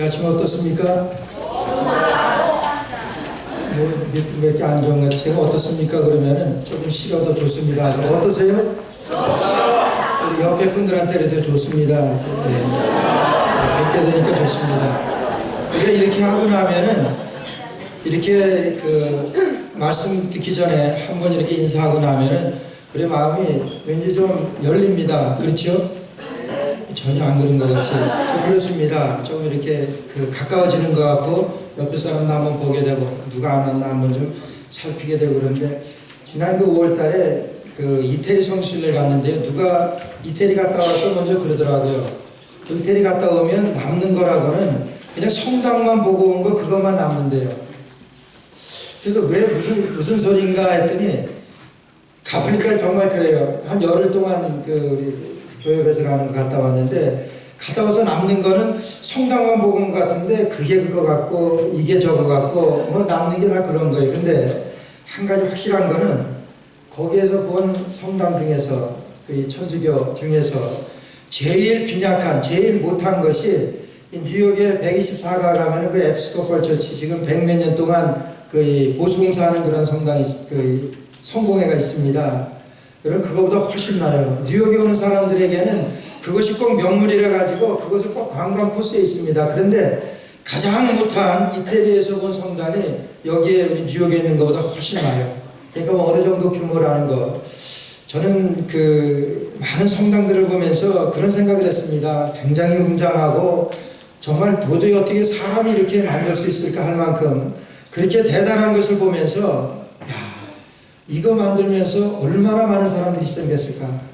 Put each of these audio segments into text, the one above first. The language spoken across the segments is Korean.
이 아침 어떻습니까? 몇 이렇게 안 좋은 것 제가 어떻습니까? 그러면은 조금 싫어도 좋습니다. 어떠세요? 우리 옆에 분들한테 그래서 좋습니다. 그래서 뵙게 되니까 좋습니다. 우리가 이렇게 하고 나면은 이렇게 그 말씀 듣기 전에 한번 이렇게 인사하고 나면은 우리 마음이 왠지 좀 열립니다. 그렇죠? 전혀 안 그런 것 같이 그렇습니다. 좀 이렇게 가까워지는 것 같고 옆에 사람도 한번 보게 되고 누가 안 왔나 한번 좀 살피게 되고 그런데 지난 5월달에 이태리 성수실에 갔는데요. 누가 이태리 갔다 와서 먼저 그러더라고요. 이태리 갔다 오면 남는 거라고는 그냥 성당만 보고 온 거 그것만 남는데요. 그래서 왜 무슨 소리인가 했더니 가보니까 정말 그래요. 한 열흘 동안 우리 교회에서 가는 거 갔다 왔는데 갔다 와서 남는 거는 성당만 보고 온 것 같은데 그게 그거 같고 이게 저거 같고 뭐 남는 게 다 그런 거예요. 근데 한 가지 확실한 거는 거기에서 본 성당 중에서 그 천주교 중에서 제일 빈약한 제일 못한 것이 뉴욕에 124가 가면은 그 에피스코펄 처치 지금 100몇 년 동안 보수공사하는 그런 성당이 성공회가 있습니다. 여러분 그거보다 훨씬 나아요. 뉴욕에 오는 사람들에게는 그것이 꼭 명물이라 가지고 그것을 꼭 관광 코스에 있습니다. 그런데 가장 못한 이태리에서 본 성당이 여기에 우리 뉴욕에 있는 것보다 훨씬 나아요. 그러니까 뭐 어느 정도 규모라는 거. 저는 많은 성당들을 보면서 그런 생각을 했습니다. 굉장히 웅장하고 정말 도저히 어떻게 사람이 이렇게 만들 수 있을까 할 만큼 그렇게 대단한 것을 보면서 이거 만들면서 얼마나 많은 사람들이 희생됐을까?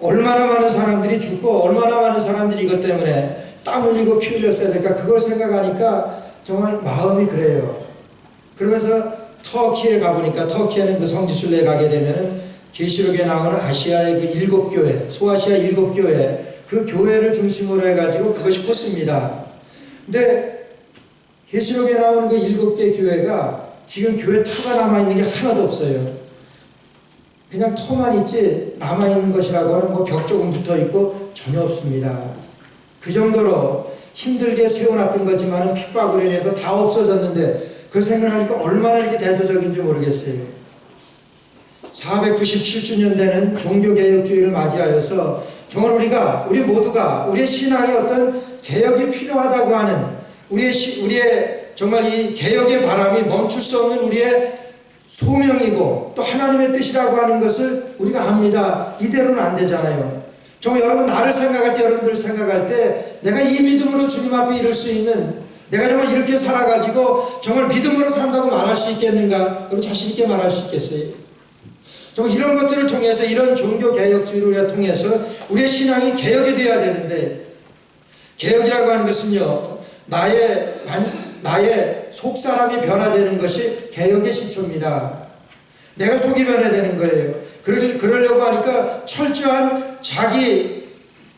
얼마나 많은 사람들이 죽고 얼마나 많은 사람들이 이것 때문에 땀 흘리고 피 흘렸어야 될까? 그걸 생각하니까 정말 마음이 그래요. 그러면서 터키에 가보니까 터키에는 그 성지순례에 가게 되면은 계시록에 나오는 아시아의 그 7교회, 소아시아 7교회 그 교회를 중심으로 해가지고 그것이 코스입니다. 근데 계시록에 나오는 그 7개 교회가 지금 교회 터가 남아있는 게 하나도 없어요. 그냥 터만 있지 남아있는 것이라고 하는 뭐 벽 조금 붙어있고 전혀 없습니다. 그 정도로 힘들게 세워놨던 거지만은 핍박으로 인해서 다 없어졌는데 그 생각하니까 얼마나 이렇게 대조적인지 모르겠어요. 497주년 되는 종교개혁주의를 맞이하여서 정말 우리 모두가 우리의 신앙에 어떤 개혁이 필요하다고 하는 우리의 정말 이 개혁의 바람이 멈출 수 없는 우리의 소명이고 또 하나님의 뜻이라고 하는 것을 우리가 압니다. 이대로는 안 되잖아요. 정말 여러분 나를 생각할 때 여러분들을 생각할 때 내가 이 믿음으로 주님 앞에 이룰 수 있는 내가 정말 이렇게 살아가지고 정말 믿음으로 산다고 말할 수 있겠는가? 여러분 자신 있게 말할 수 있겠어요? 정말 이런 것들을 통해서 이런 종교개혁주의를 통해서 우리의 신앙이 개혁이 되어야 되는데 개혁이라고 하는 것은요 나의 속사람이 변화되는 것이 개혁의 시초입니다. 내가 속이 변화되는 거예요. 그러려고 하니까 철저한 자기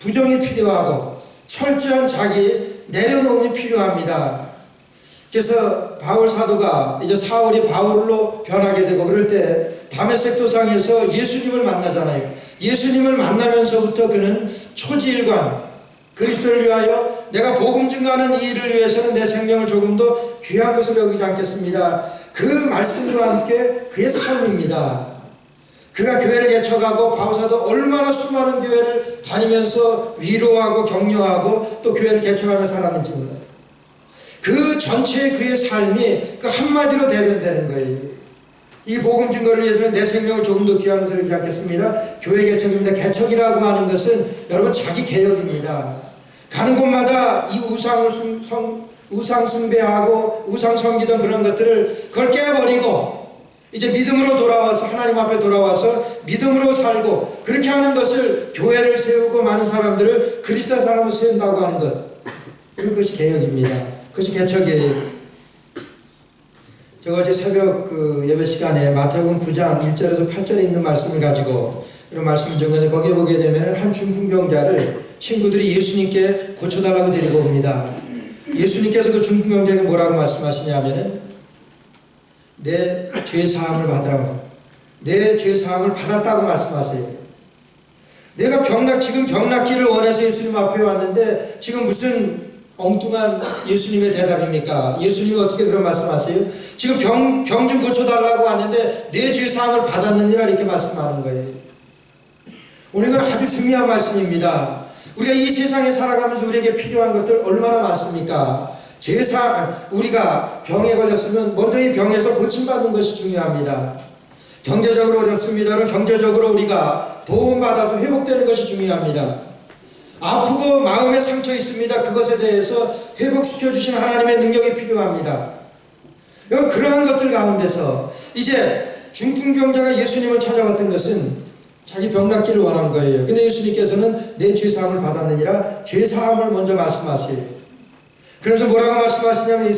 부정이 필요하고 철저한 자기 내려놓음이 필요합니다. 그래서 바울 사도가 이제 사울이 바울로 변하게 되고 그럴 때 다메섹 도상에서 예수님을 만나잖아요. 예수님을 만나면서부터 그는 초지일관 그리스도를 위하여 내가 복음 증거하는 이 일을 위해서는 내 생명을 조금도 귀한 것으로 여기지 않겠습니다. 그 말씀과 함께 그의 삶입니다. 그가 교회를 개척하고 바울사도 얼마나 수많은 교회를 다니면서 위로하고 격려하고 또 교회를 개척하며 살았는지 몰라요. 그 전체의 그의 삶이 그 한마디로 대변되는 거예요. 이 복음 증거를 위해서는 내 생명을 조금 더 귀한 것으로 여기지 않겠습니다. 교회 개척입니다. 개척이라고 하는 것은 여러분 자기 개혁입니다. 가는 곳마다 이 우상 숭배하고 우상 섬기던 그런 것들을 그걸 깨버리고 이제 믿음으로 돌아와서 하나님 앞에 돌아와서 믿음으로 살고 그렇게 하는 것을 교회를 세우고 많은 사람들을 그리스도의 사람을 세운다고 하는 것 그것이 개혁입니다. 그것이 개척이에요. 제가 어제 새벽 예배 시간에 마태복음 9장 1절에서 8절에 있는 말씀을 가지고 이런 말씀을 전했는데 거기에 보게 되면 한 중풍병자를 친구들이 예수님께 고쳐달라고 데리고 옵니다. 예수님께서 그 중풍병자에게 뭐라고 말씀하시냐면은 내 죄 사함을 받으라고 내 죄 사함을 받았다고 말씀하세요. 내가 지금 병 낫기를 원해서 예수님 앞에 왔는데 지금 무슨 엉뚱한 예수님의 대답입니까? 예수님이 어떻게 그런 말씀하세요? 지금 병 좀 고쳐달라고 하는데 내 죄사함을 받았느니라 이렇게 말씀하는 거예요. 오늘 이건 아주 중요한 말씀입니다. 우리가 이 세상에 살아가면서 우리에게 필요한 것들 얼마나 많습니까? 우리가 병에 걸렸으면 먼저 이 병에서 고침받는 것이 중요합니다. 경제적으로 어렵습니다는 경제적으로 우리가 도움받아서 회복되는 것이 중요합니다. 아프고 마음에 상처 있습니다. 그것에 대해서 회복시켜 주신 하나님의 능력이 필요합니다. 그러한 것들 가운데서 이제 중풍병자가 예수님을 찾아왔던 것은 자기 병 낫기를 원한 거예요. 근데 예수님께서는 내 죄사함을 받았느니라 죄사함을 먼저 말씀하세요. 그래서 뭐라고 말씀하시냐면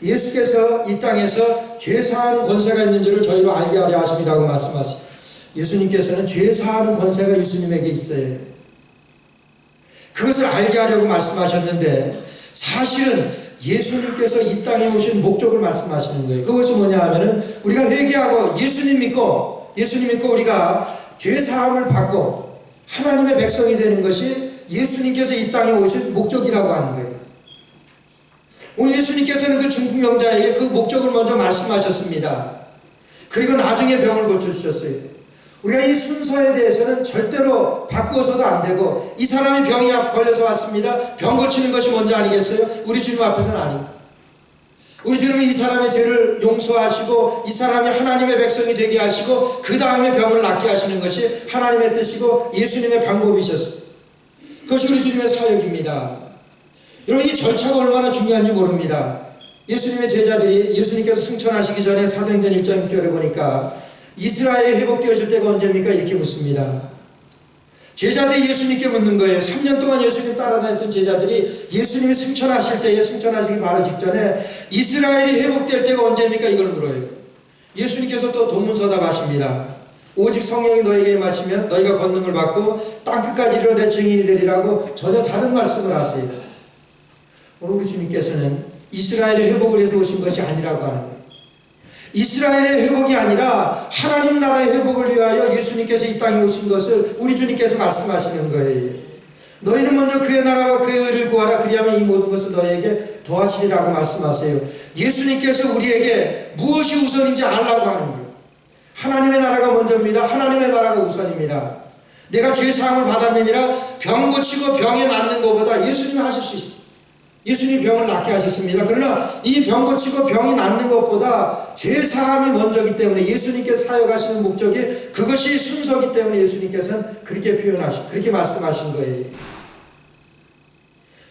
예수께서 이 땅에서 죄사하는 권세가 있는 줄을 저희로 알게 하려 하심이라고 말씀하세요. 예수님께서는 죄사하는 권세가 예수님에게 있어요. 그것을 알게 하려고 말씀하셨는데 사실은 예수님께서 이 땅에 오신 목적을 말씀하시는 거예요. 그것이 뭐냐 하면은 우리가 회개하고 예수님 믿고 우리가 죄사함을 받고 하나님의 백성이 되는 것이 예수님께서 이 땅에 오신 목적이라고 하는 거예요. 오늘 예수님께서는 그 중풍병자에게 그 목적을 먼저 말씀하셨습니다. 그리고 나중에 병을 고쳐주셨어요. 우리가 이 순서에 대해서는 절대로 바꾸어서도 안 되고 이 사람이 병이 걸려서 왔습니다. 병 고치는 것이 먼저 아니겠어요? 우리 주님 앞에서는 아닙니다. 우리 주님은 이 사람의 죄를 용서하시고 이 사람이 하나님의 백성이 되게 하시고 그 다음에 병을 낫게 하시는 것이 하나님의 뜻이고 예수님의 방법이셨어요. 그것이 우리 주님의 사역입니다. 여러분 이 절차가 얼마나 중요한지 모릅니다. 예수님의 제자들이 예수님께서 승천하시기 전에 사도행전 1장 6절에 보니까 이스라엘이 회복되어질 때가 언제입니까? 이렇게 묻습니다. 제자들이 예수님께 묻는 거예요. 3년 동안 예수님 따라다녔던 제자들이 예수님이 승천하시기 바로 직전에 이스라엘이 회복될 때가 언제입니까? 이걸 물어요. 예수님께서 또 동문서답하십니다. 오직 성령이 너에게 임하시면 너희가 권능을 받고 땅끝까지 이르러 내 증인이 되리라고 전혀 다른 말씀을 하세요. 오늘 우리 주님께서는 이스라엘의 회복을 위해서 오신 것이 아니라고 하는 거예요. 이스라엘의 회복이 아니라 하나님 나라의 회복을 위하여 예수님께서 이 땅에 오신 것을 우리 주님께서 말씀하시는 거예요. 너희는 먼저 그의 나라와 그의 의를 구하라. 그리하면 이 모든 것을 너희에게 더하시리라고 말씀하세요. 예수님께서 우리에게 무엇이 우선인지 알라고 하는 거예요. 하나님의 나라가 먼저입니다. 하나님의 나라가 우선입니다. 내가 죄사함을 받았느니라 병 고치고 병에 낫는 것보다 예수님이 하실 수 있어요. 예수님이 병을 낫게 하셨습니다. 그러나 이 병 고치고 병이 낫는 것보다 죄사함이 먼저기 때문에 예수님께서 사역하시는 목적이 그것이 순서기 때문에 예수님께서는 그렇게 말씀하신 거예요.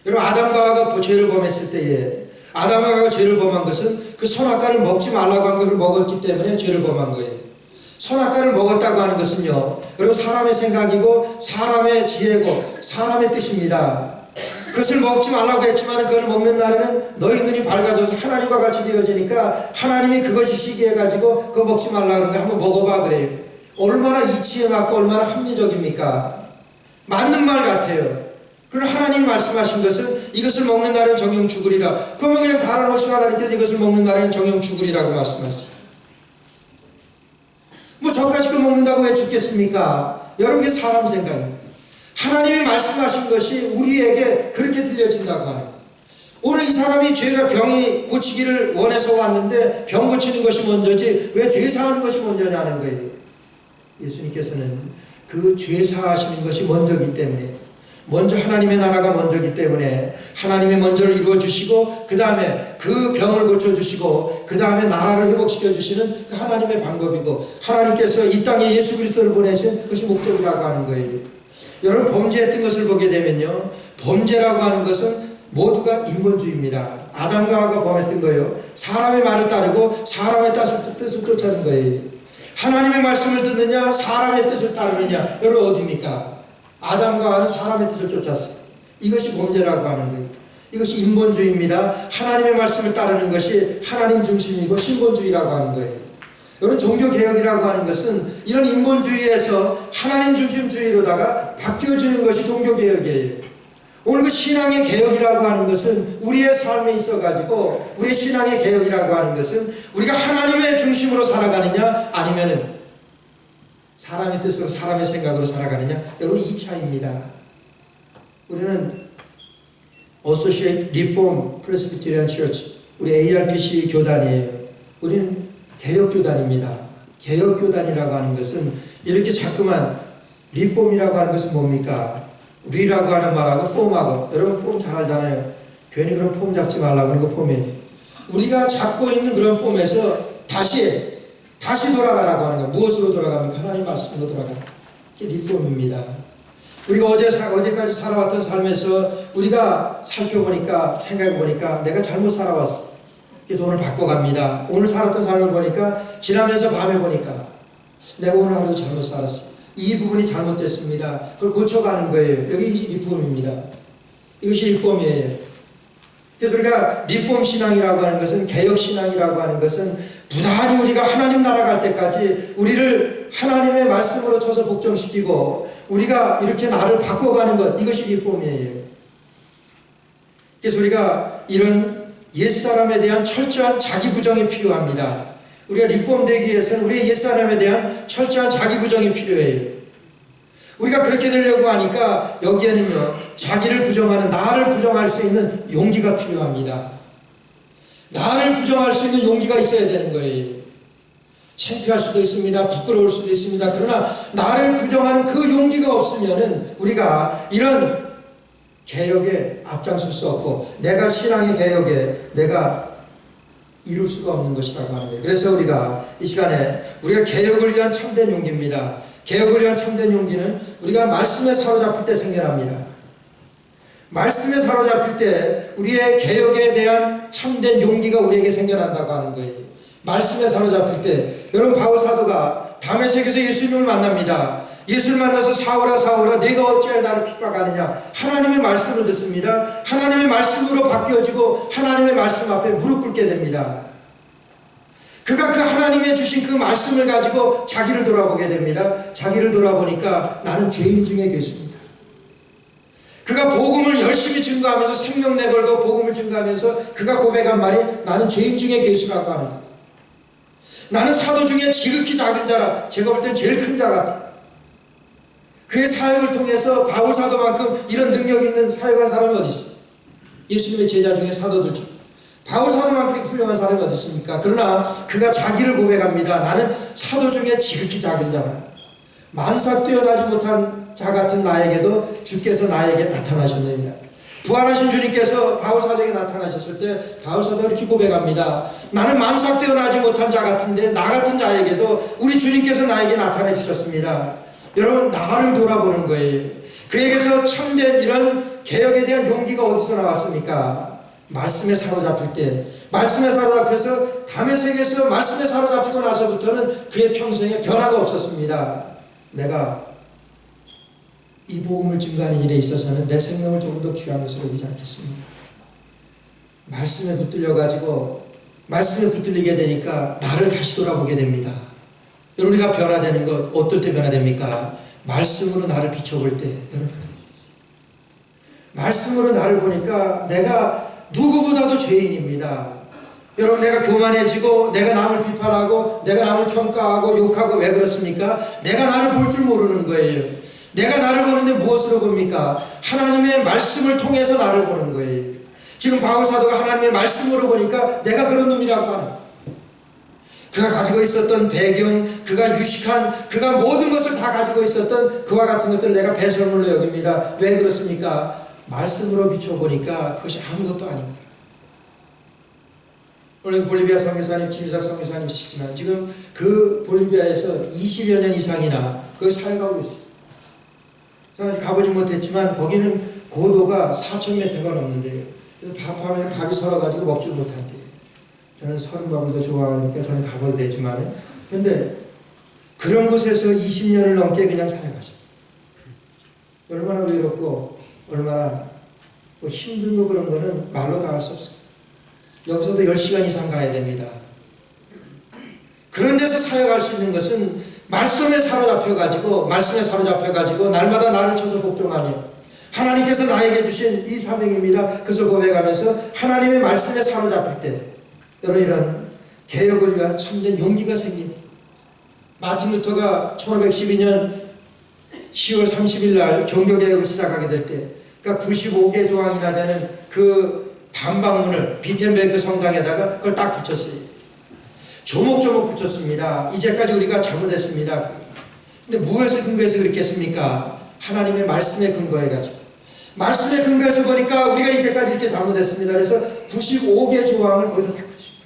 여러분 아담과 하와가 죄를 범했을 때에 아담과 하와가 죄를 범한 것은 그 선악과를 먹지 말라고 한 것을 먹었기 때문에 죄를 범한 거예요. 선악과를 먹었다고 하는 것은요 여러분 사람의 생각이고 사람의 지혜고 사람의 뜻입니다. 그것을 먹지 말라고 했지만 그걸 먹는 날에는 너희 눈이 밝아져서 하나님과 같이 되어지니까 하나님이 그것이 시기해가지고 그거 먹지 말라고 그러는데 한번 먹어봐 그래요. 얼마나 이치에 맞고 얼마나 합리적입니까? 맞는 말 같아요. 그럼 하나님이 말씀하신 것은 이것을 먹는 날에는 정령 죽으리라. 그러면 그냥 달아놓으시고 하나님께서 이것을 먹는 날에는 정령 죽으리라고 말씀하시죠. 뭐 저까지 그 먹는다고 왜 죽겠습니까? 여러분 이게 사람 생각입니다. 하나님이 말씀하신 것이 우리에게 그렇게 들려진다고 하는 거예요. 오늘 이 사람이 죄가 병이 고치기를 원해서 왔는데 병 고치는 것이 먼저지 왜 죄 사하는 것이 먼저냐는 거예요. 예수님께서는 그 죄 사하시는 것이 먼저기 때문에 먼저 하나님의 나라가 먼저기 때문에 하나님이 먼저를 이루어 주시고 그 다음에 그 병을 고쳐주시고 그 다음에 나라를 회복시켜 주시는 그 하나님의 방법이고 하나님께서 이 땅에 예수 그리스도를 보내신 그것이 목적이라고 하는 거예요. 여러분 범죄했던 것을 보게 되면요 범죄라고 하는 것은 모두가 인본주의입니다. 아담과 하와가 범했던 거예요. 사람의 말을 따르고 사람의 뜻을 쫓아는 거예요. 하나님의 말씀을 듣느냐 사람의 뜻을 따르느냐 여러분 어디입니까? 아담과 하와는 사람의 뜻을 쫓았어요. 이것이 범죄라고 하는 거예요. 이것이 인본주의입니다. 하나님의 말씀을 따르는 것이 하나님 중심이고 신본주의라고 하는 거예요. 여러분 종교개혁이라고 하는 것은 이런 인본주의에서 하나님 중심주의로다가 바뀌어지는 것이 종교개혁이에요. 오늘 그 신앙의 개혁이라고 하는 것은 우리의 삶에 있어가지고 우리의 신앙의 개혁이라고 하는 것은 우리가 하나님의 중심으로 살아가느냐 아니면은 사람의 뜻으로 사람의 생각으로 살아가느냐 여러분 이 차이입니다. 우리는 Associate Reform Presbyterian Church, 우리 ARPC 교단이에요. 우리는 개혁교단입니다. 개혁교단이라고 하는 것은 이렇게 자꾸만 리폼이라고 하는 것은 뭡니까? 리라고 하는 말하고 폼하고, 여러분 폼 잘 알잖아요. 괜히 그런 폼 잡지 말라고 하는 거 폼이에요. 우리가 잡고 있는 그런 폼에서 다시 돌아가라고 하는 거. 무엇으로 돌아갑니까? 하나님 말씀으로 돌아가라. 그게 리폼입니다. 우리가 어제까지 살아왔던 삶에서 우리가 살펴보니까, 생각해보니까 내가 잘못 살아왔어. 그래서 오늘 바꿔갑니다. 오늘 살았던 삶을 보니까, 지나면서 밤에 보니까 내가 오늘 하루 잘못 살았어. 이 부분이 잘못됐습니다. 그걸 고쳐가는 거예요. 여기 리폼입니다. 이것이 리폼이에요. 그래서 우리가 리폼 신앙이라고 하는 것은, 개혁 신앙이라고 하는 것은 부단히 우리가 하나님 나라 갈 때까지 우리를 하나님의 말씀으로 쳐서 복종시키고 우리가 이렇게 나를 바꿔가는 것, 이것이 리폼이에요. 그래서 우리가 이런 옛사람에 대한 철저한 자기 부정이 필요합니다. 우리가 리폼되기 위해서는 우리의 옛사람에 대한 철저한 자기 부정이 필요해요. 우리가 그렇게 되려고 하니까 여기에는요, 자기를 부정하는, 나를 부정할 수 있는 용기가 필요합니다. 나를 부정할 수 있는 용기가 있어야 되는 거예요. 창피할 수도 있습니다. 부끄러울 수도 있습니다. 그러나 나를 부정하는 그 용기가 없으면은 우리가 이런 개혁에 앞장설 수 없고, 내가 신앙의 개혁에 내가 이룰 수가 없는 것이라고 하는 거예요. 그래서 우리가 이 시간에 우리가 개혁을 위한 참된 용기입니다. 개혁을 위한 참된 용기는 우리가 말씀에 사로잡힐 때 생겨납니다. 말씀에 사로잡힐 때 우리의 개혁에 대한 참된 용기가 우리에게 생겨난다고 하는 거예요. 말씀에 사로잡힐 때, 여러분 바울 사도가 다메섹에서 예수님을 만납니다. 예수를 만나서 사울아 사울아 네가 어찌하여 나를 핍박하느냐, 하나님의 말씀을 듣습니다. 하나님의 말씀으로 바뀌어지고 하나님의 말씀 앞에 무릎 꿇게 됩니다. 그가 그 하나님의 주신 그 말씀을 가지고 자기를 돌아보게 됩니다. 자기를 돌아보니까 나는 죄인 중에 계십니다. 그가 복음을 열심히 증거하면서 생명 내걸고 복음을 증거하면서 그가 고백한 말이 나는 죄인 중에 계시라고 하는 거예요. 나는 사도 중에 지극히 작은 자라, 제가 볼 땐 제일 큰 자 같아. 그의 사역을 통해서 바울 사도만큼 이런 능력 있는 사역한 사람이 어디 있어요? 예수님의 제자 중에 사도들 중 바울 사도만큼 훌륭한 사람이 어디 있습니까? 그러나 그가 자기를 고백합니다. 나는 사도 중에 지극히 작은 자라. 만삭되어 나지 못한 자 같은 나에게도 주께서 나에게 나타나셨느니라. 부활하신 주님께서 바울 사도에게 나타나셨을 때 바울 사도가 이렇게 고백합니다. 나는 만삭되어 나지 못한 자 같은데 나 같은 자에게도 우리 주님께서 나에게 나타내 주셨습니다. 여러분, 나를 돌아보는 거예요. 그에게서 참된 이런 개혁에 대한 용기가 어디서 나왔습니까? 말씀에 사로잡힐 때, 말씀에 사로잡혀서 다메섹에서 말씀에 사로잡히고 나서부터는 그의 평생에 변화가 없었습니다. 내가 이 복음을 증거하는 일에 있어서는 내 생명을 조금 더 귀한 것으로 여기지 않겠습니다. 말씀에 붙들려가지고 말씀에 붙들리게 되니까 나를 다시 돌아보게 됩니다. 여러분, 우리가 변화되는 것 어떨 때 변화됩니까? 말씀으로 나를 비춰볼 때 여러분 변화될 수 있어요. 말씀으로 나를 보니까 내가 누구보다도 죄인입니다. 여러분, 내가 교만해지고 내가 남을 비판하고 내가 남을 평가하고 욕하고 왜 그렇습니까? 내가 나를 볼 줄 모르는 거예요. 내가 나를 보는데 무엇으로 봅니까? 하나님의 말씀을 통해서 나를 보는 거예요. 지금 바울 사도가 하나님의 말씀으로 보니까 내가 그런 놈이라고 하는 거예요. 그가 가지고 있었던 배경, 그가 유식한, 그가 모든 것을 다 가지고 있었던 그와 같은 것들을 내가 배설물로 여깁니다. 왜 그렇습니까? 말씀으로 비춰보니까 그것이 아무것도 아닌 거예요. 오늘 볼리비아 선교사님 김이삭 선교사님이시지만 지금 그 볼리비아에서 20여 년 이상이나 거기 사역하고 있어요. 제가 아직 가보지 못했지만 거기는 고도가 4,000m가 넘는데요. 그래서 밤에 밥이 설어가지고 먹지 못한대요. 저는 설은밥을 더 좋아하니까 저는 가봐도 되지만, 근데 그런 곳에서 20년을 넘게 그냥 사역하죠. 얼마나 외롭고 얼마나 뭐 힘든 거 그런 거는 말로 다 할 수 없어요. 여기서도 10시간 이상 가야 됩니다. 그런 데서 사역할 수 있는 것은 말씀에 사로잡혀가지고 날마다 나를 쳐서 복종하며 하나님께서 나에게 주신 이 사명입니다. 그것을 고백하면서 하나님의 말씀에 사로잡힐 때 여러분, 이런 개혁을 위한 참된 용기가 생깁니다. 마틴 루터가 1512년 10월 30일 날 종교개혁을 시작하게 될 때 그러니까 95개 조항이나 되는 그 반박문을 비텐베르크 성당에다가 그걸 딱 붙였어요. 조목조목 붙였습니다. 이제까지 우리가 잘못했습니다. 근데 무엇에 근거해서 그렇게 했습니까? 하나님의 말씀에 근거해가지고. 말씀에 근거해서 보니까 우리가 이제까지 이렇게 잘못했습니다. 그래서 95개 조항을 거기다 딱 붙입니다.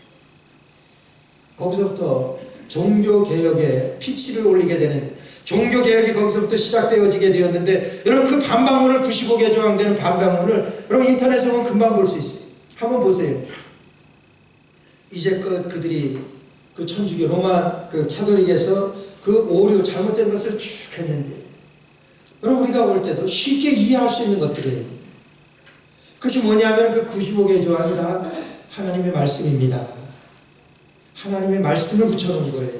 거기서부터 종교개혁에 피치를 올리게 되는, 종교개혁이 거기서부터 시작되어지게 되었는데, 여러분 그 반박문을 95개 조항 되는 반박문을 여러분 인터넷에 보면 금방 볼 수 있어요. 한번 보세요. 이제껏 그들이 그 천주교 로마 그 캐톨릭에서 그 오류 잘못된 것을 쭉 했는데, 여러분 우리가 볼 때도 쉽게 이해할 수 있는 것들이에요. 그것이 뭐냐면 그 95개 조항이 다 하나님의 말씀입니다. 하나님의 말씀을 붙여놓은 거예요.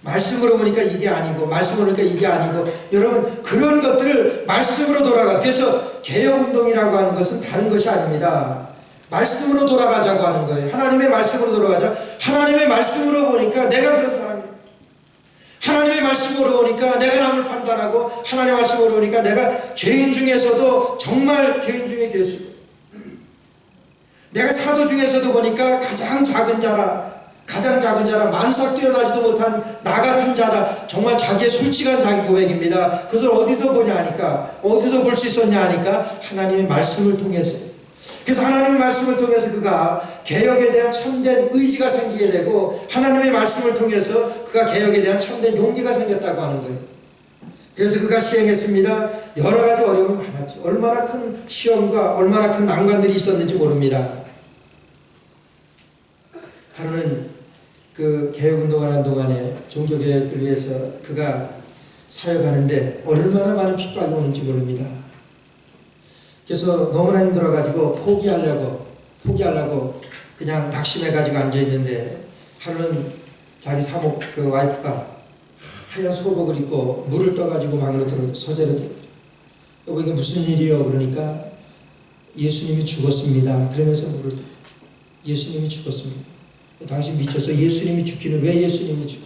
말씀으로 보니까 이게 아니고, 말씀으로 보니까 이게 아니고, 여러분 그런 것들을 말씀으로 돌아가. 그래서 개혁운동이라고 하는 것은 다른 것이 아닙니다. 말씀으로 돌아가자고 하는 거예요. 하나님의 말씀으로 돌아가자. 하나님의 말씀으로 보니까 내가 그런 사람이에요. 하나님의 말씀으로 보니까 내가 남을 판단하고, 하나님의 말씀으로 보니까 내가 죄인 중에서도 정말 죄인 중에 괴수, 내가 사도 중에서도 보니까 가장 작은 자라, 만삭 뛰어나지도 못한 나 같은 자다. 정말 자기의 솔직한 자기 고백입니다. 그것을 어디서 보냐 하니까, 어디서 볼 수 있었냐 하니까 하나님의 말씀을 통해서. 그래서 하나님의 말씀을 통해서 그가 개혁에 대한 참된 의지가 생기게 되고, 하나님의 말씀을 통해서 그가 개혁에 대한 참된 용기가 생겼다고 하는 거예요. 그래서 그가 시행했습니다. 여러 가지 어려움이 많았죠. 얼마나 큰 시험과 얼마나 큰 난관들이 있었는지 모릅니다. 하루는 그 개혁운동을 하는 동안에 종교개혁을 위해서 그가 사역하는데 얼마나 많은 핍박이 오는지 모릅니다. 그래서 너무나 힘들어가지고 포기하려고 그냥 낙심해가지고 앉아있는데, 하루는 자기 사목 그 와이프가 하얀 소복을 입고 물을 떠가지고 방으로 서재로 들어오더라고요. 여보 이게 무슨 일이요? 그러니까 예수님이 죽었습니다. 그러면서 물을 떠. 예수님이 죽었습니다. 당신 미쳐서 예수님이 죽기는 왜 예수님이 죽어?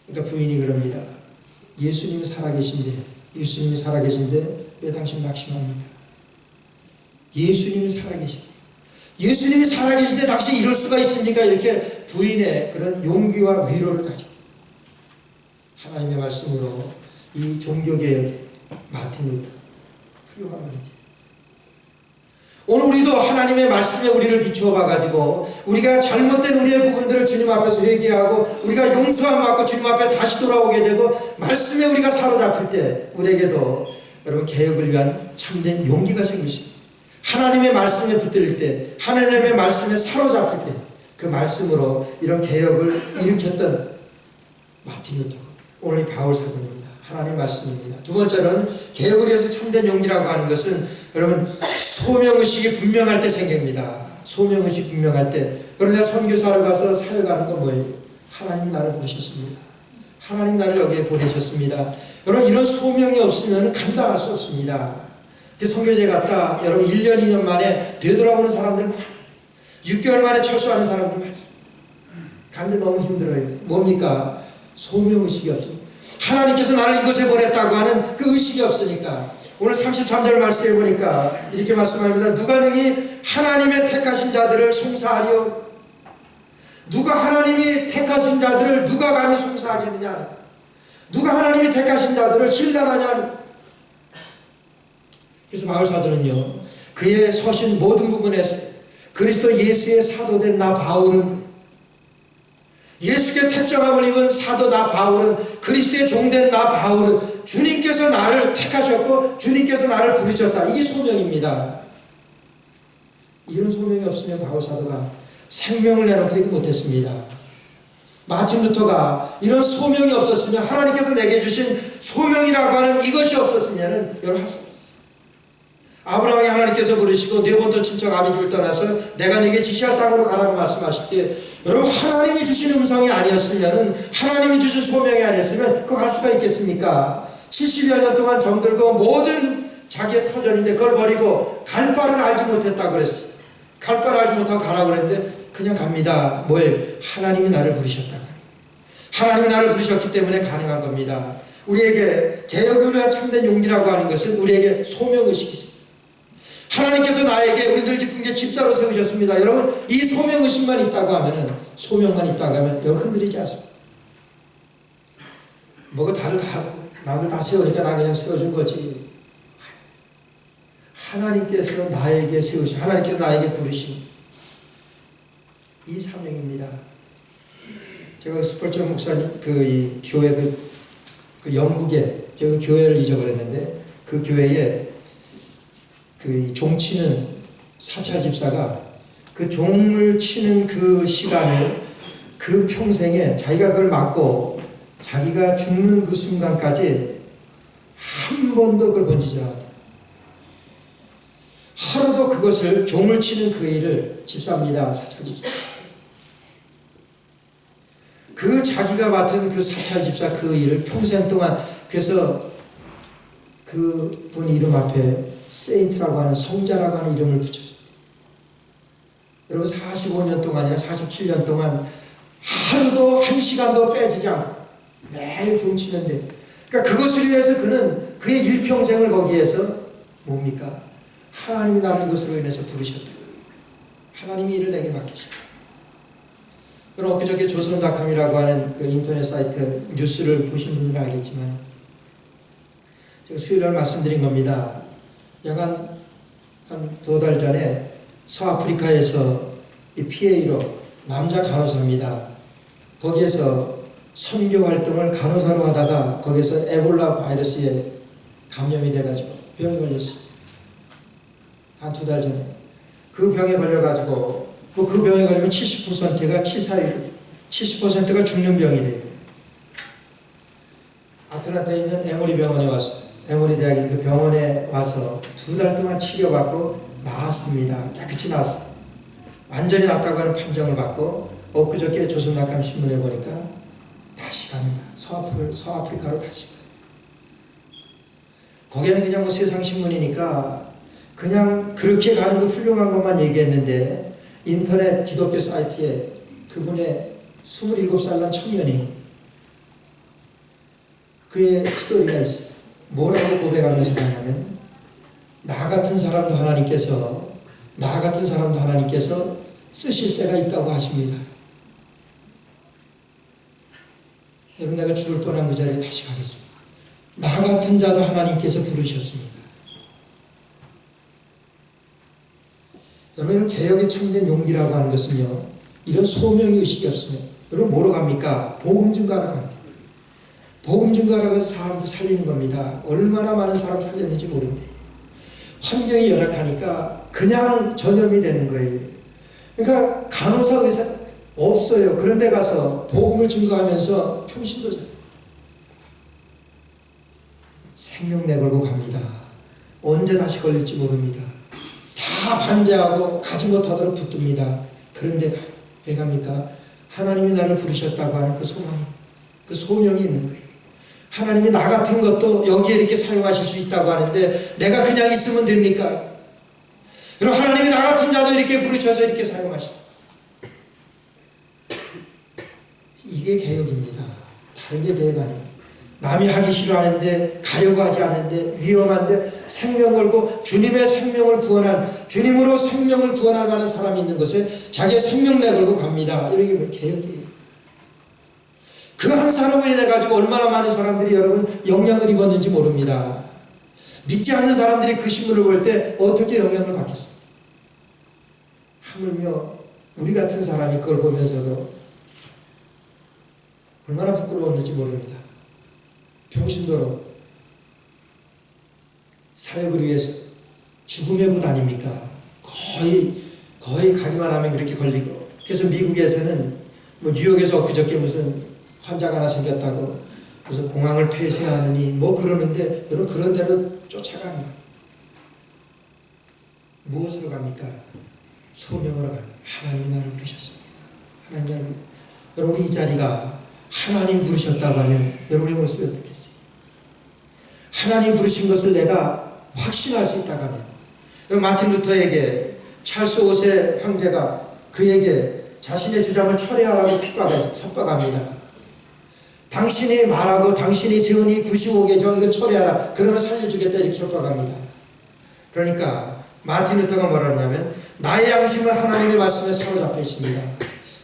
그러니까 부인이 그럽니다. 예수님이 살아계신데 왜 당신 낙심합니까? 예수님이 살아계신데 당신 이럴 수가 있습니까? 이렇게 부인의 그런 용기와 위로를 가지고 하나님의 말씀으로 이 종교개혁의 마틴 루터, 훌륭한 분이죠. 오늘 우리도 하나님의 말씀에 우리를 비추어 봐가지고 우리가 잘못된 우리의 부분들을 주님 앞에서 회개하고 우리가 용서함 받고 주님 앞에 다시 돌아오게 되고 말씀에 우리가 사로잡힐 때 우리에게도 여러분 개혁을 위한 참된 용기가 생길 수 있습니다. 하나님의 말씀에 붙들 때, 하나님의 말씀에 사로잡힐 때 그 말씀으로 이런 개혁을 일으켰던 마틴 루터고 오늘 바울 사도입니다. 하나님 말씀입니다. 두 번째는 개혁을 위해서 참된 용기라고 하는 것은 여러분 소명의식이 분명할 때 생깁니다. 소명의식 분명할 때. 그런데 내가 선교사를 가서 사역하는 건 뭐예요? 하나님이 나를 부르셨습니다. 하나님 나를 여기에 보내셨습니다. 여러분 이런 소명이 없으면 감당할 수 없습니다. 선교제 갔다 여러분 1년 2년 만에 되돌아오는 사람들 많아요. 6개월 만에 철수하는 사람들 많습니다. 가는데 너무 힘들어요. 뭡니까? 소명의식이 없습니다. 하나님께서 나를 이곳에 보냈다고 하는 그 의식이 없으니까. 오늘 33절 말씀해 보니까 이렇게 말씀합니다. 누가 능히 하나님의 택하신 자들을 송사하리요? 누가 하나님이 택하신 자들을 누가 감히 송사하겠느냐? 누가 하나님이 택하신 자들을 신랄하냐? 그래서 바울 사도는요, 그의 서신 모든 부분에서 그리스도 예수의 사도된 나 바울은, 예수께 택정함을 입은 사도 나 바울은, 그리스도의 종된 나 바울은 주님께서 나를 택하셨고 주님께서 나를 부르셨다. 이게 소명입니다. 이런 소명이 없으면 바울 사도가 생명을 내놓고 그렇게 못했습니다. 마틴 루터가 이런 소명이 없었으면, 하나님께서 내게 주신 소명이라고 하는 이것이 없었으면 여러분 할 수 없었어요. 아브라함이 하나님께서 부르시고 네 번도 친척 아비집을 떠나서 내가 네게 지시할 땅으로 가라고 말씀하실 때, 여러분 하나님이 주신 음성이 아니었으면, 하나님이 주신 소명이 아니었으면 그거 갈 수가 있겠습니까? 70여 년 동안 정들고 모든 자기의 터전인데 그걸 버리고 갈 바를 알지 못했다고 그랬어요. 갈 바를 알지 못하고 가라고 그랬는데 그냥 갑니다. 뭐예요? 하나님이 나를 부르셨다. 하나님이 나를 부르셨기 때문에 가능한 겁니다. 우리에게 개혁을 위한 참된 용기라고 하는 것은 우리에게 소명의식이 있습니다. 하나님께서 나에게 우리들 기쁜 게 집사로 세우셨습니다. 여러분, 이 소명의식만 있다고 하면은, 소명만 있다고 하면 여러분 흔들리지 않습니다. 뭐가 남을 다 세우니까 나 그냥 세워준 거지. 하나님께서 나에게 세우신, 하나님께서 나에게 부르신 이 사명입니다. 제가 스펄전 목사님 이 교회 그 영국에 제가 교회를 잊어버렸는데 그 교회에 그 종 치는 사찰 집사가 그 종을 치는 그 시간을 그 평생에 자기가 그걸 맡고 자기가 죽는 그 순간까지 한 번도 그걸 번지지 않았다. 하루도 그것을 종을 치는 그 일을 집사입니다. 사찰 집사. 그 자기가 맡은 그 사찰 집사 그 일을 평생 동안 그래서 그 분 이름 앞에 세인트라고 하는 성자라고 하는 이름을 붙여줬대요. 여러분 45년 동안이나 47년 동안 하루도 한 시간도 빼지지 않고 매일 종 치는데 그러니까 그것을 위해서 그는 그의 일평생을 거기에서 뭡니까? 하나님이 나를 이것으로 인해서 부르셨다. 하나님이 일을 내게 맡기셨다. 여러분 엊그저께 조선닷컴이라고 하는 그 인터넷 사이트 뉴스를 보신 분들은 알겠지만 제가 수요일날 말씀드린 겁니다. 약간 한 2달 전에 서아프리카에서 이 PA로 남자 간호사입니다. 거기에서 선교 활동을 간호사로 하다가 거기에서 에볼라 바이러스에 감염이 돼가지고 병에 걸렸어요. 한 2달 전에. 그 병에 걸려가지고 그 병에 걸리면 70%가 치사율, 70%가 죽는 병이래요. 아틀란타에 있는 에모리 병원에 와서 에모리 대학에 있는 그 병원에 와서 2달 동안 치료받고 나았습니다. 깨끗이 나았어요. 완전히 낫다고 하는 판정을 받고 엊그저께 조선닷컴 신문에 보니까 다시 갑니다. 서아프리카로 다시 가요. 거기에는 그냥 뭐 세상 신문이니까 그냥 그렇게 가는 거 훌륭한 것만 얘기했는데 인터넷 기독교 사이트에 그분의 27살 난 청년이 그의 스토리가 있어요. 뭐라고 고백하면서 가냐면 나 같은 사람도 하나님께서 쓰실 때가 있다고 하십니다. 여러분 내가 죽을 뻔한 그 자리에 다시 가겠습니다. 나 같은 자도 하나님께서 부르셨습니다. 여러분 개혁에 참된 용기라고 하는 것은요 이런 소명의 의식이 없으면 여러분 뭐로 갑니까? 복음 증거하러 갑니다. 복음 증거하러 가서 사람도 살리는 겁니다. 얼마나 많은 사람 살렸는지 모른대. 환경이 열악하니까 그냥 전염이 되는 거예요. 그러니까 간호사 의사 없어요. 그런데 가서 복음을 증거하면서 평신도 잘 생명 내걸고 갑니다. 언제 다시 걸릴지 모릅니다. 다 반대하고 가지 못하도록 붙듭니다. 그런데 왜 갑니까? 하나님이 나를 부르셨다고 하는 그 소망이, 그 소명이 있는 거예요. 하나님이 나 같은 것도 여기에 이렇게 사용하실 수 있다고 하는데 내가 그냥 있으면 됩니까? 여러분 하나님이 나 같은 자도 이렇게 부르셔서 이렇게 사용하십니다. 이게 개혁입니다. 다른 게 개혁 아니에요. 남이 하기 싫어하는데 가려고 하지 않는데 위험한데 생명 걸고 주님의 생명을 구원한 주님으로 생명을 구원할 만한 사람이 있는 것에 자기의 생명 내걸고 갑니다. 이게 뭐 개혁이에요. 그 한 사람으로 인해 가지고 얼마나 많은 사람들이 여러분 영향을 입었는지 모릅니다. 믿지 않는 사람들이 그 신문을 볼 때 어떻게 영향을 받겠습니까? 하물며 우리 같은 사람이 그걸 보면서도 얼마나 부끄러웠는지 모릅니다. 평신도로 사역을 위해서 죽음의 곳 아닙니까? 거의 가기만 하면 그렇게 걸리고. 그래서 미국에서는 뭐 뉴욕에서 엊그저께 무슨 환자가 하나 생겼다고 무슨 공항을 폐쇄하느니 뭐 그러는데 여러분 그런 대로 쫓아가는 거예요. 무엇으로 갑니까? 소명으로 가는. 하나님이 나를 부르셨습니다. 하나님 나를 여러분 이 자리가 하나님 부르셨다고 하면 여러분의 모습이 어떻겠어요? 하나님 부르신 것을 내가 확신할 수 있다고 하면 마틴 루터에게 찰스 5세 황제가 그에게 자신의 주장을 철회하라고 협박합니다. 당신이 말하고 당신이 세운 이 95개 이거 처리하라. 그러면 살려주겠다. 이렇게 협박합니다. 그러니까 마틴 루터가 뭐라 하냐면 나의 양심은 하나님의 말씀에 사로잡혀 있습니다.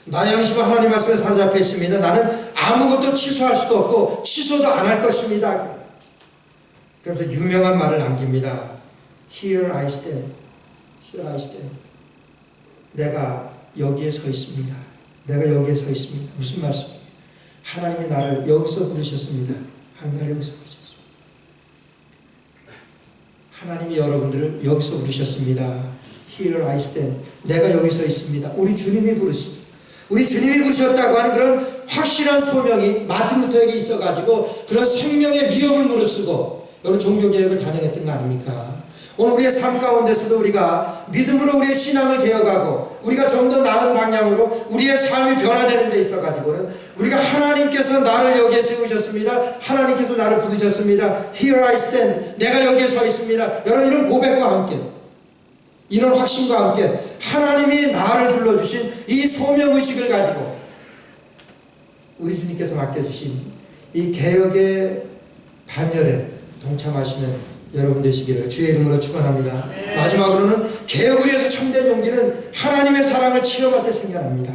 나의 양심은 하나님의 말씀에 사로잡혀 있습니다. 나는 아무것도 취소할 수도 없고 취소도 안 할 것입니다. 그래서 유명한 말을 남깁니다. Here I stand. Here I stand. 내가 여기에 서 있습니다. 내가 여기에 서 있습니다. 무슨 말씀이에요? 하나님이 나를 여기서 부르셨습니다. 하나님이 나를 여기서 부르셨습니다. 하나님이 여러분들을 여기서 부르셨습니다. Here I stand. 내가 여기 서 있습니다. 우리 주님이 부르십니다. 우리 주님이 부르셨다고 하는 그런 확실한 소명이 마틴 루터에게 있어가지고 그런 생명의 위협을 무릅쓰고 여러분 종교개혁을 단행했던 거 아닙니까? 오늘 우리의 삶 가운데서도 우리가 믿음으로 우리의 신앙을 개혁하고 우리가 좀 더 나은 방향으로 우리의 삶이 변화되는 데 있어가지고는 우리가 하나님께서 나를 여기에 세우셨습니다. 하나님께서 나를 부르셨습니다. Here I stand. 내가 여기에 서 있습니다. 여러분 이런 고백과 함께 이런 확신과 함께 하나님이 나를 불러주신 이 소명의식을 가지고 우리 주님께서 맡겨주신 이 개혁의 반열에 동참하시는 여러분 되시기를 주의 이름으로 축원합니다. 마지막으로는 개혁을 위해서 참된 용기는 하나님의 사랑을 체험할 때 생겨납니다.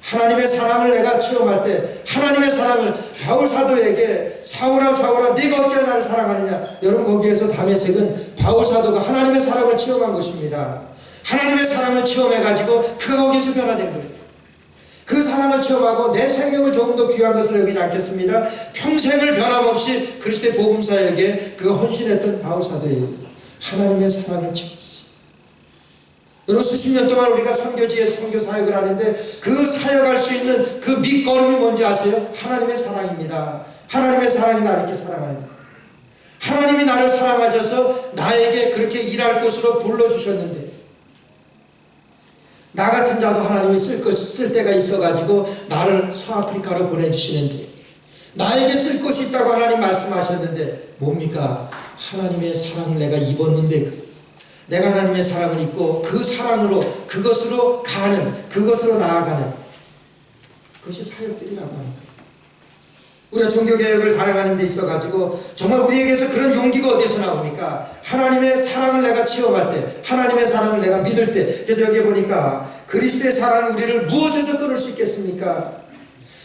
하나님의 사랑을 내가 체험할 때 하나님의 사랑을 바울 사도에게 사울아 사울아 네가 어찌하여 나를 사랑하느냐. 여러분 거기에서 다메섹은 바울 사도가 하나님의 사랑을 체험한 것입니다. 하나님의 사랑을 체험해가지고 그가 거기에서 변화된 거예요. 그 사랑을 체험하고 내 생명을 조금 더 귀한 것을 여기지 않겠습니다. 평생을 변함없이 그리스도의 복음사역에 그가 헌신했던 바울 사도의 하나님의 사랑을 체험했어요. 여러분 수십 년 동안 우리가 선교지에 선교 사역을 하는데 그 사역할 수 있는 그 밑거름이 뭔지 아세요? 하나님의 사랑입니다. 하나님의 사랑이 나를 이렇게 사랑하는 거예요. 하나님이 나를 사랑하셔서 나에게 그렇게 일할 곳으로 불러주셨는데 나 같은 자도 하나님이 쓸 때가 있어가지고 나를 서아프리카로 보내주시는데 나에게 쓸 것이 있다고 하나님 말씀하셨는데 뭡니까? 하나님의 사랑을 내가 입었는데 내가 하나님의 사랑을 입고 그 사랑으로 그것으로 가는 그것으로 나아가는 그것이 사역들이라고 하는 거예요. 우리가 종교개혁을 단행하는 데 있어가지고 정말 우리에게서 그런 용기가 어디서 나옵니까? 하나님의 사랑을 내가 체험할 때 하나님의 사랑을 내가 믿을 때 그래서 여기 보니까 그리스도의 사랑이 우리를 무엇에서 끊을 수 있겠습니까?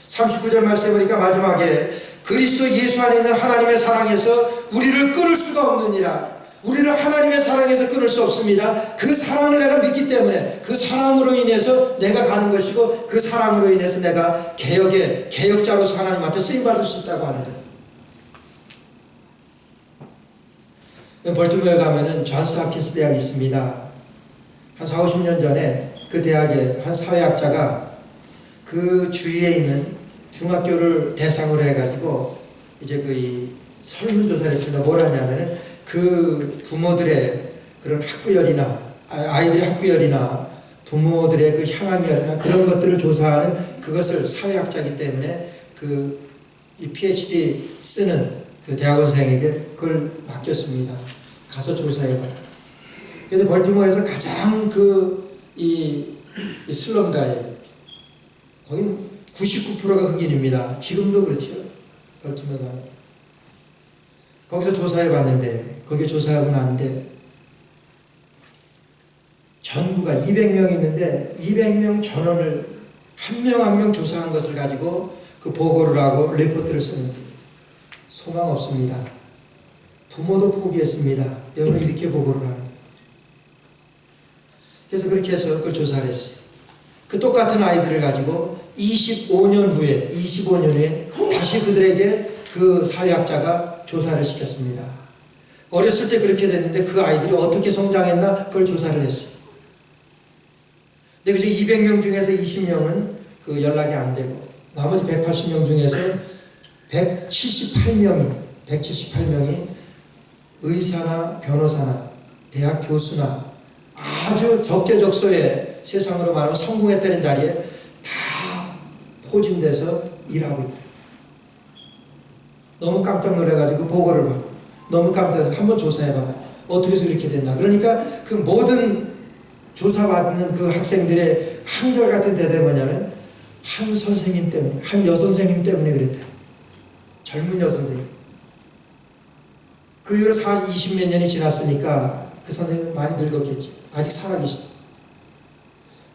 39절 말씀해 보니까 마지막에 그리스도 예수 안에 있는 하나님의 사랑에서 우리를 끊을 수가 없느니라. 우리를 하나님의 사랑에서 끊을 수 없습니다. 그 사랑을 내가 믿기 때문에 그 사랑으로 인해서 내가 가는 것이고 그 사랑으로 인해서 내가 개혁의 개혁자로서 하나님 앞에 쓰임받을 수 있다고 하는 거예요. 벌티모어에 가면은 존스 홉킨스 대학이 있습니다. 한 4, 50년 전에 그 대학의 한 사회학자가 그 주위에 있는 중학교를 대상으로 해가지고 이제 그 설문조사를 했습니다. 뭘 하냐면은 그 부모들의 그런 학구열이나 아이들의 학구열이나 부모들의 그 향함열이나 그런 것들을 조사하는 그것을 사회학자이기 때문에 그 이 PhD 쓰는 그 대학원생에게 그걸 맡겼습니다. 가서 조사해봐라. 그런데 벌티모어에서 가장 이 슬럼가에 거의 99%가 흑인입니다. 지금도 그렇죠. 벌티모어가. 거기서 조사해봤는데 거기에 조사하고 나는데 전부가 200명이 있는데 200명 전원을 한 명 한 명 조사한 것을 가지고 그 보고를 하고 리포트를 쓰는데 소망 없습니다. 부모도 포기했습니다. 여러분 이렇게 보고를 하는 거예요. 그래서 그렇게 해서 그걸 조사를 했어요. 그 똑같은 아이들을 가지고 25년 후에 다시 그들에게 그 사회학자가 조사를 시켰습니다. 어렸을 때 그렇게 됐는데 그 아이들이 어떻게 성장했나 그걸 조사를 했어요. 근데 그중 200명 중에서 20명은 그 연락이 안 되고 나머지 180명 중에서 178명이 의사나 변호사나 대학 교수나 아주 적재적소에 세상으로 말하면 성공했다는 자리에 다 포진돼서 일하고 있더래요. 너무 깜짝 놀라가지고 보고를 받고 너무 깜짝 놀라서 한번 조사해봐라. 어떻게 해서 이렇게 됐나. 그러니까 그 모든 조사받는 그 학생들의 한결같은 대답이 뭐냐면 한 선생님 때문에, 한 여선생님 때문에 그랬다. 젊은 여선생님. 그 이후로 20몇 년이 지났으니까 그 선생님은 많이 늙었겠죠. 아직 살아계시다.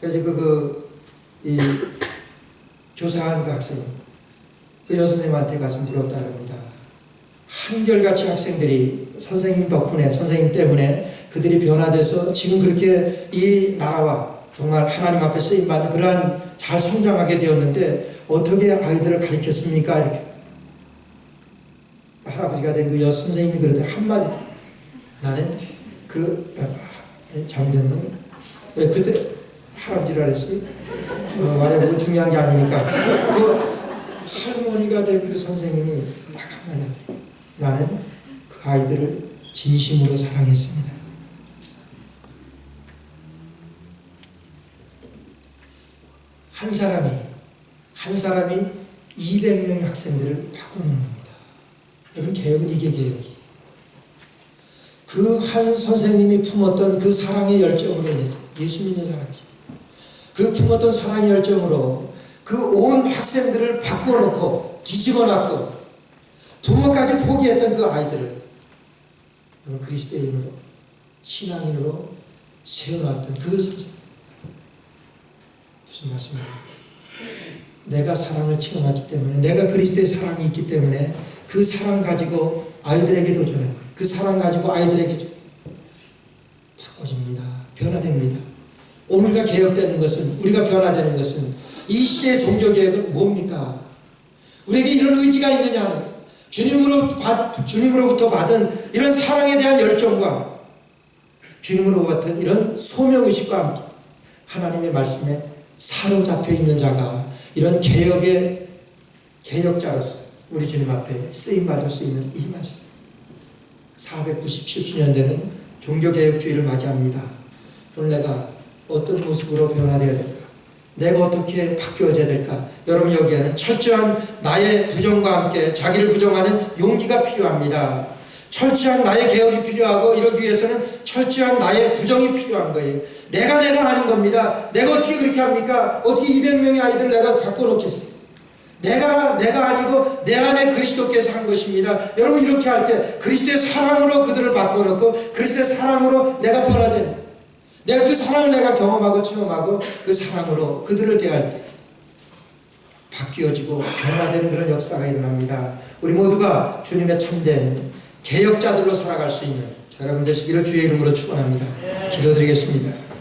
그래서 이 조사한 그 학생이 그 여선생님한테 가서 물었다 합니다. 한결같이 학생들이 선생님 덕분에, 선생님 때문에 그들이 변화돼서 지금 그렇게 이 나라와 정말 하나님 앞에 쓰임받는 그러한 잘 성장하게 되었는데 어떻게 아이들을 가르쳤습니까? 이렇게. 할아버지가 된 그 여선생님이 그러더니 한마디, 나는 잘못됐나? 그때 할아버지라 그랬어요. 말해보고 중요한 게 아니니까. 그 할머니가 된 그 선생님이 딱 한마디 하더라고요. 나는 그 아이들을 진심으로 사랑했습니다. 한 사람이 200명의 학생들을 바꿔놓는 겁니다. 여러분, 개혁은 이게 개혁이. 그 한 선생님이 품었던 그 사랑의 열정으로 인해서, 예수 믿는 사람이죠. 그 품었던 사랑의 열정으로 그 온 학생들을 바꾸어놓고 뒤집어놨고 부모까지 포기했던 그 아이들을 그리스도인으로, 신앙인으로 세워놨던 그 선생님. 무슨 말씀입니까? 내가 사랑을 체험했기 때문에, 내가 그리스도의 사랑이 있기 때문에 그 사랑 가지고 아이들에게도 전해요. 그 사랑 가지고 아이들에게 바꿔집니다. 변화됩니다. 오늘가 개혁되는 것은, 우리가 변화되는 것은, 이 시대의 종교개혁은 뭡니까? 우리에게 이런 의지가 있느냐 하는 거예요. 주님으로부터 받은 이런 사랑에 대한 열정과 주님으로부터 받은 이런 소명의식과 함께 하나님의 말씀에 사로잡혀 있는 자가 이런 개혁의 개혁자로서 우리 주님 앞에 쓰임받을 수 있는 이 말씀. 497주년 되는 종교개혁주의를 맞이합니다. 오늘 내가 어떤 모습으로 변화되어야 될까? 내가 어떻게 바뀌어져야 될까? 여러분, 여기에는 철저한 나의 부정과 함께 자기를 부정하는 용기가 필요합니다. 철저한 나의 개혁이 필요하고, 이러기 위해서는 철저한 나의 부정이 필요한 거예요. 내가 하는 겁니다. 내가 어떻게 그렇게 합니까? 어떻게 200명의 아이들을 내가 바꿔놓겠어요? 내가 아니고 내 안에 그리스도께서 한 것입니다. 여러분, 이렇게 할 때 그리스도의 사랑으로 그들을 바꿔놓고 그리스도의 사랑으로 내가 변화되는 거예요. 내가 그 사랑을 내가 경험하고 체험하고 그 사랑으로 그들을 대할 때 바뀌어지고 변화되는 그런 역사가 일어납니다. 우리 모두가 주님의 참된 개혁자들로 살아갈 수 있는 여러분 되시기를 주의 이름으로 축원합니다. 기도드리겠습니다.